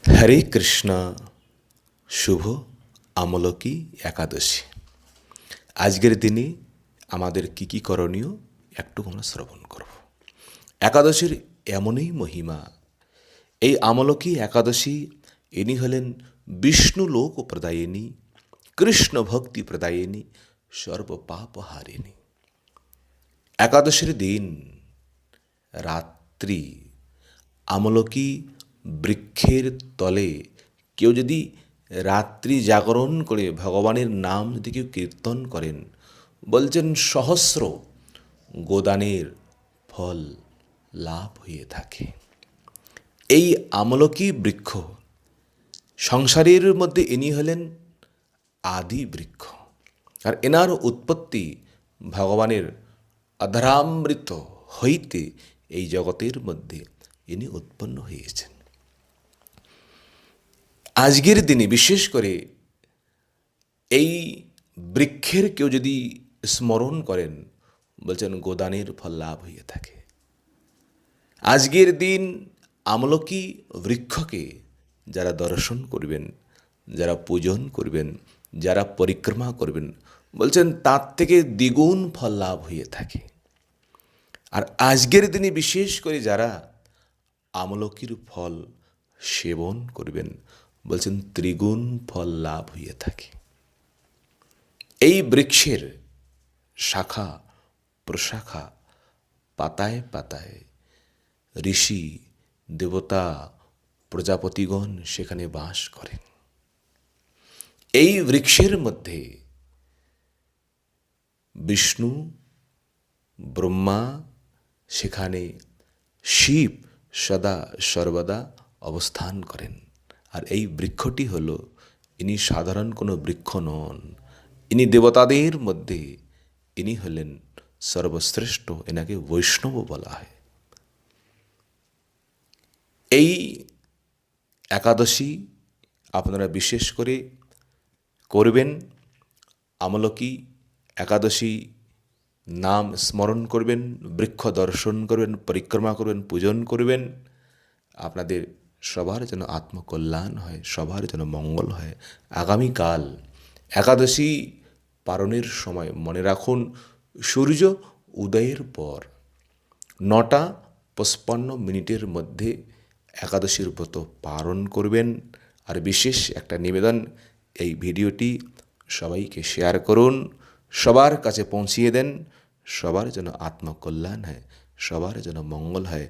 হরে কৃষ্ণ। শুভ আমলকি একাদশী। আজকের দিনে আমাদের কি কি করণীয় একটু আমরা শ্রবণ করব। একাদশীর এমনই মহিমা। এই আমলকি একাদশী ইনি হলেন বিষ্ণু লোক প্রদায়িনী, কৃষ্ণ ভক্তি প্রদায়িনী, সর্বপাপহারিণী। একাদশীর দিন রাত্রি আমলকি বৃক্ষের তলে কেউ যদি রাত্রি জাগরণ করে ভগবানের নাম যদি কেউ কীর্তন করেন, বলছেন সহস্র গোদানের ফল লাভ হয়ে থাকে। এই আমলকি বৃক্ষ সংসারের মধ্যে ইনি হলেন আদি বৃক্ষ, আর এনার উৎপত্তি ভগবানের অধরামৃত হইতে এই জগতের মধ্যে ইনি উৎপন্ন হয়েছেন। আজকের দিনে বিশেষ করে এই বৃক্ষের কেউ যদি স্মরণ করেন, বলছেন গোদানের ফল লাভ হয়ে থাকে। আজকের দিন আমলকি বৃক্ষকে যারা দর্শন করবেন, যারা পূজন করবেন, যারা পরিক্রমা করবেন, বলছেন তার থেকে দ্বিগুণ ফল লাভ হয়ে থাকে। আর আজকের দিনে বিশেষ করে যারা আমলকির ফল সেবন করবেন, বলছেন ত্রিগুণ ফল লাভ হয়ে থাকে। এই বৃক্ষের শাখা প্রশাখা পাতায় পাতায় ঋষি দেবতা প্রজাপতিগণ সেখানে বাস করেন। এই বৃক্ষের মধ্যে বিষ্ণু ব্রহ্মা, সেখানে শিব সদা সর্বদা অবস্থান করেন। আর এই বৃক্ষটি হল, ইনি সাধারণ কোনো বৃক্ষ নন, ইনি দেবতাদের মধ্যে ইনি হলেন সর্বশ্রেষ্ঠ। এনাকে বৈষ্ণব বলা হয়। এই একাদশী আপনারা বিশেষ করে করবেন। আমলকি একাদশী নাম স্মরণ করবেন, বৃক্ষ দর্শন করবেন, পরিক্রমা করবেন, পূজন করবেন। আপনাদের সবার যেন আত্মকল্যাণ হয়, সবার যেন মঙ্গল হয়। আগামীকাল একাদশী পালনের সময় মনে রাখুন, সূর্য উদয়ের পর 9:55 মধ্যে একাদশীর ব্রত পালন করবেন। আর বিশেষ একটা নিবেদন, এই ভিডিওটি সবাইকে শেয়ার করুন, সবার কাছে পৌঁছিয়ে দেন। সবার যেন আত্মকল্যাণ হয়, সবার যেন মঙ্গল হয়।